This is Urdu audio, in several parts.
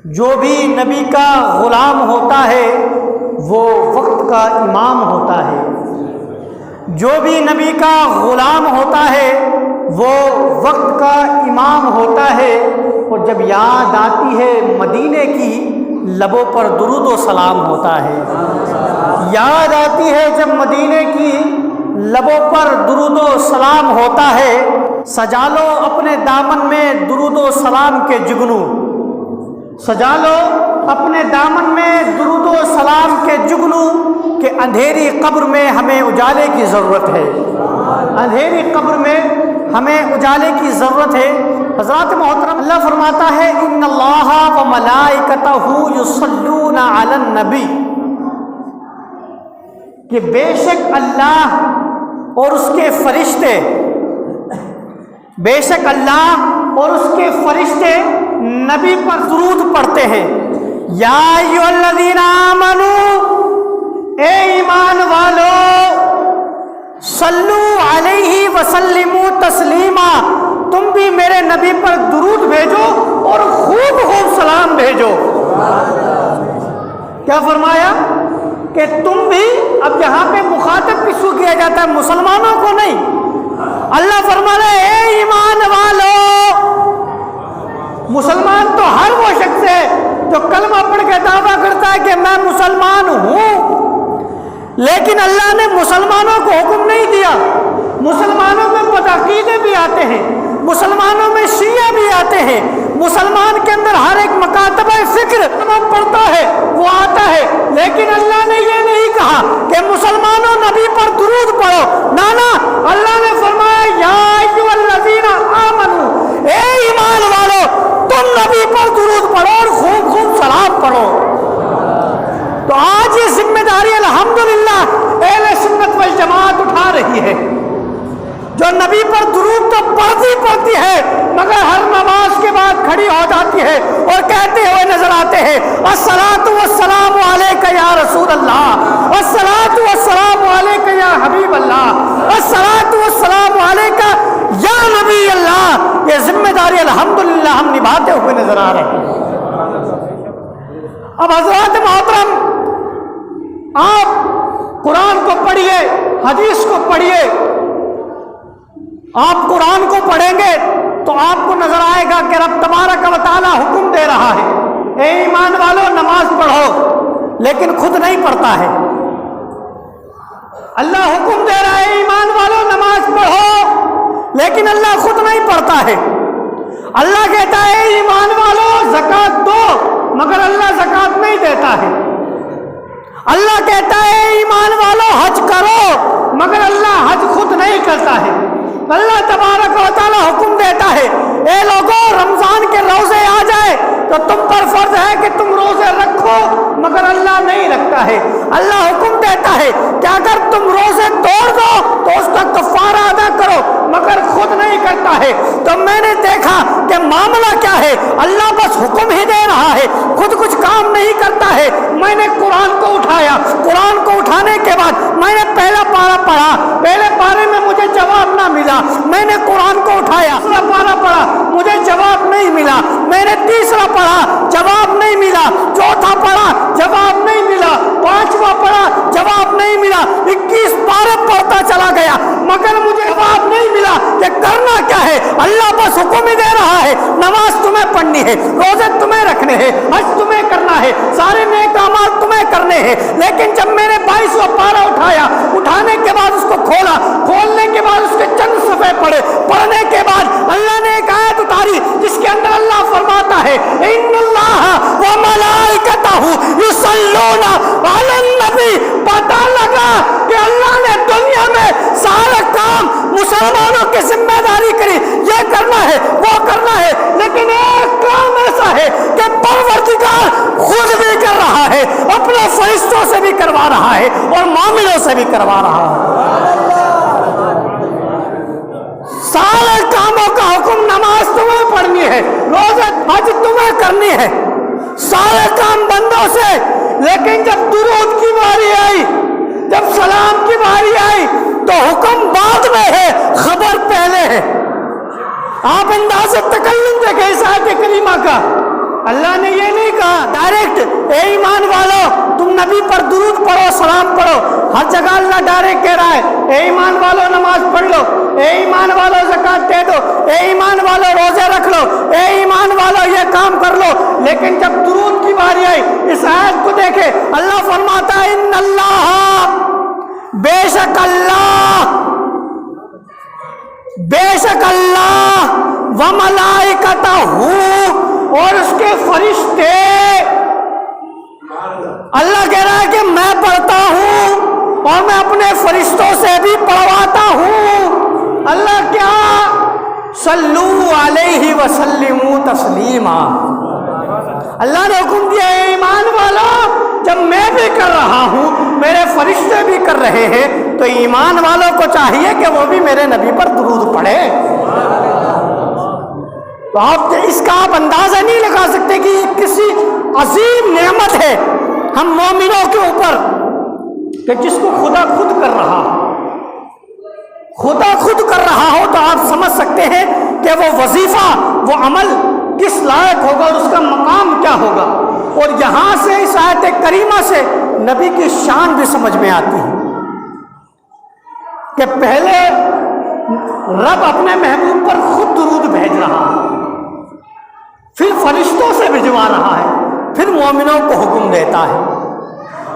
جو بھی نبی کا غلام ہوتا ہے وہ وقت کا امام ہوتا ہے، جو بھی نبی کا غلام ہوتا ہے وہ وقت کا امام ہوتا ہے۔ اور جب یاد آتی ہے مدینے کی لبوں پر درود و سلام ہوتا ہے، یاد آتی ہے جب مدینے کی لبوں پر درود و سلام ہوتا ہے۔ سجا لو اپنے دامن میں درود و سلام کے جگنو، سجا لو اپنے دامن میں درود و سلام کے جگنو، کہ اندھیری قبر میں ہمیں اجالے کی ضرورت ہے، اندھیری قبر میں ہمیں اجالے کی ضرورت ہے۔ حضرات محترم، اللہ فرماتا ہے ان اللہ و ملائکتہ یصلون علی النبی، کہ بے شک اللہ اور اس کے فرشتے، بے شک اللہ اور اس کے فرشتے نبی پر درود پڑھتے ہیں۔ یا ایھا الذین آمنوا، اے ایمان والو، صلو علیہ وسلموا تسلیما، تم بھی میرے نبی پر درود بھیجو اور خوب خوب سلام بھیجو۔ کیا فرمایا کہ تم بھی، اب یہاں پہ مخاطب کس کو کیا جاتا ہے؟ مسلمانوں کو نہیں۔ اللہ فرما رہا ہے اے ایمان والو، مسلمان تو ہر وہ شخص ہے جو کلمہ پڑھ کے دعویٰ کرتا ہے کہ میں مسلمان ہوں، لیکن اللہ نے مسلمانوں کو حکم نہیں دیا۔ مسلمانوں میں بدعقیدے بھی آتے ہیں، مسلمانوں میں شیعہ بھی آتے ہیں، مسلمان کے اندر ہر ایک مکاتبہ فکر پڑتا ہے، وہ آتا ہے، لیکن اللہ نے یہ نہیں کہا کہ مسلمانوں نبی پر درود پڑھو، نانا، اللہ نے فرمایا یا ایھا الذین آمنو، اے ایمان والو، تم نبی پر درود پڑھو اور خوب خوب سلام پڑھو۔ تو آج یہ ذمہ داری الحمدللہ اہل سنت والجماعت اٹھا رہی ہے، جو نبی پر درود تو پڑھتی ہے، مگر ہر نماز کے بعد کھڑی ہو جاتی ہے اور کہتے ہوئے نظر آتے ہیں الصلاۃ والسلام علیک یا رسول اللہ، الصلاۃ والسلام علیک یا حبیب اللہ، الصلاۃ والسلام علیک یا نبی اللہ۔ یہ ذمہ داری الحمدللہ ہم نبھاتے ہوئے نظر آ رہے ہیں۔ اب حضرات محترم، آپ قرآن کو پڑھیے، حدیث کو پڑھیے، آپ قرآن کو پڑھیں گے تو آپ کو نظر آئے گا کہ رب تبارک و تعالی حکم دے رہا ہے اے ایمان والو نماز پڑھو، لیکن خود نہیں پڑھتا ہے۔ اللہ حکم دے رہا ہے ایمان والو نماز پڑھو، لیکن اللہ خود نہیں پڑھتا ہے۔ اللہ کہتا ہے ایمان والو زکوٰۃ دو، مگر اللہ زکوٰۃ نہیں دیتا ہے۔ اللہ کہتا ہے ایمان والو حج کرو، مگر اللہ حج خود نہیں کرتا ہے۔ اللہ تبارک و تعالی حکم دیتا ہے اے لوگوں رمضان کے روزے آ جائے تو تم پر فرض ہے کہ تم روزے رکھو، مگر اللہ نہیں رکھتا ہے۔ اللہ حکم دیتا ہے کہ اگر تم روزے توڑ دو تو اس کا کفارہ ادا کرو، مگر خود نہیں کرتا ہے۔ تو میں نے دیکھا کہ معاملہ کیا ہے، اللہ بس حکم ہی دے رہا ہے، خود کچھ کام نہیں کرتا ہے۔ میں نے قرآن کو اٹھایا، قرآن کو اٹھانے کے بعد میں نے پہلا پارہ پڑھا، پہلے پارے میں مجھے جواب نہ ملا، میں نے قرآن کو اٹھایا، دوسرا پارہ پڑھا، مجھے جواب نہیں ملا، میں نے تیسرا پڑھا، جواب نہیں ملا، چوتھا پڑھا، جواب نہیں ملا، پانچواں پڑھا، جواب نہیں ملا، 21 پارے پڑھتا چلا گیا، مگر مجھے جواب نہیں ملا کہ کرنا کیا ہے۔ اللہ بس حکم ہی دے رہا ہے نماز تمہیں پڑھنی ہے، روزے تمہیں رکھنے ہیں، حج تمہیں کرنا ہے، سارے نیک اعمال تمہیں کرنے ہیں۔ لیکن جب میں نے 22واں پارہ اٹھایا، اٹھانے کے بعد اس کو کھولا، کھولنے کے بعد اس کے چند صفحے پڑھے، پڑھنے کے بعد اللہ نے ایک آیت اتاری جس کے اندر اللہ فرماتا ہے ان اللہ و ملائکتہ یصلون علی النبی۔ پتہ لگا کہ اللہ نے دنیا میں سارا کام مسلمانوں کی ذمہ داری کری، یہ کرنا ہے وہ کرنا ہے، لیکن ایک کام ایسا ہے کہ پروردگار خود بھی کر رہا ہے، اپنے فرشتوں سے بھی کروا رہا ہے اور مومنوں سے بھی کروا رہا ہے۔ سارے کاموں کا حکم نماز تمہیں پڑھنی ہے، روزہ حج تمہیں کرنی ہے، سارے کام بندوں سے۔ لیکن جب درود کی باری آئی، جب سلام کی باری آئی تو حکم بعد میں ہے، خبر پہلے ہے۔ آپ انداز تکلم دیکھیں اس آیت کریمہ کا، اللہ نے یہ نہیں کہا ڈائریکٹ اے ایمان والو تم نبی پر درود پڑھو سلام پڑھو. ہر جگہ اللہ ڈائریکٹ کہہ رہا ہے اے ایمان والو نماز پڑھ لو, اے ایمان والو زکات دے دو, اے ایمان والو روزے رکھ لو, اے ایمان والو یہ کام کر لو. لیکن جب درود کی باری آئی اس آیت کو دیکھے اللہ فرماتا ہے ان اللہ بے شک اللہ وملائکتہ اور اس کے فرشتے. اللہ کہہ رہا ہے کہ میں پڑھتا ہوں اور میں اپنے فرشتوں سے بھی پڑھواتا ہوں. اللہ کیا صلو علیہ وسلموا تسلیما. اللہ نے حکم دیا ہے ایمان والا جب میں بھی کر رہا ہوں میرے فرشتے بھی کر رہے ہیں تو ایمان والوں کو چاہیے کہ وہ بھی میرے نبی پر درود پڑھے. تو آپ اس کا آپ اندازہ نہیں لگا سکتے کہ یہ کسی عظیم نعمت ہے ہم مومنوں کے اوپر کہ جس کو خدا خود کر رہا ہو. خدا خود کر رہا ہو تو آپ سمجھ سکتے ہیں کہ وہ وظیفہ وہ عمل کس لائق ہوگا اور اس کا مقام کیا ہوگا. اور یہاں سے اس آیت کریمہ سے نبی کی شان بھی سمجھ میں آتی ہے کہ پہلے رب اپنے محبوب پر خود درود بھیج رہا ہے, پھر فرشتوں سے بھجوا رہا ہے, پھر مومنوں کو حکم دیتا ہے.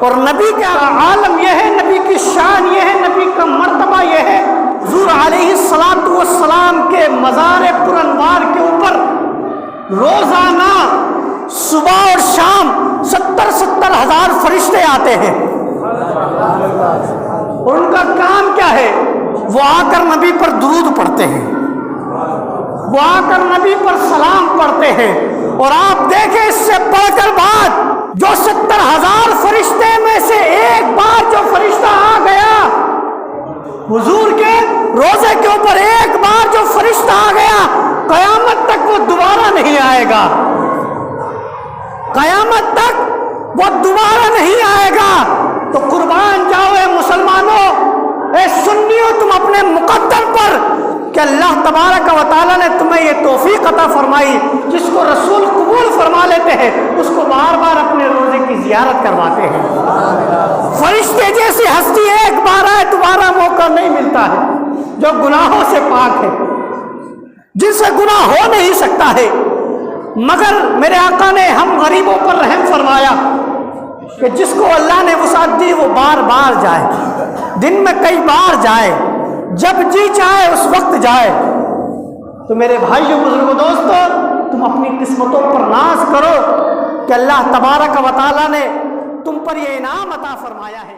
اور نبی کا عالم یہ ہے, نبی کی شان یہ ہے, نبی کا مرتبہ یہ ہے. حضور علیہ الصلاۃ والسلام کے مزار پر انوار کے اوپر روزانہ صبح اور شام 70 ہزار فرشتے آتے ہیں اور ان کا کام کیا ہے, وہ آ کر نبی پر درود پڑھتے ہیں, وہ آ کر نبی پر سلام پڑھتے ہیں. اور آپ دیکھیں اس سے پڑھ کر بعد جو 70 ہزار فرشتے میں سے ایک بار جو فرشتہ آ گیا حضور کے روزے کے اوپر, ایک بار جو فرشتہ آ گیا قیامت تک وہ دوبارہ نہیں آئے گا, قیامت تک وہ دوبارہ نہیں آئے گا. تو قربان جاؤ اے مسلمانوں, اے سنیو, تم اپنے مقدر پر کہ اللہ تبارک و تعالیٰ نے تمہیں یہ توفیق عطا فرمائی جس کو رسول قبول فرما لیتے ہیں اس کو بار بار اپنے روزے کی زیارت کرواتے ہیں. فرشتے جیسی ہستی ایک بار آئے دوبارہ موقع نہیں ملتا ہے, جو گناہوں سے پاک ہے, جن سے گناہ ہو نہیں سکتا ہے. مگر میرے آقا نے ہم غریبوں پر رحم فرمایا کہ جس کو اللہ نے وسعت دی وہ بار بار جائے, دن میں کئی بار جائے, جب جی چاہے اس وقت جائے. تو میرے بھائیوں بزرگوں دوستو, تم اپنی قسمتوں پر ناز کرو کہ اللہ تبارک و تعالیٰ نے تم پر یہ انعام عطا فرمایا ہے.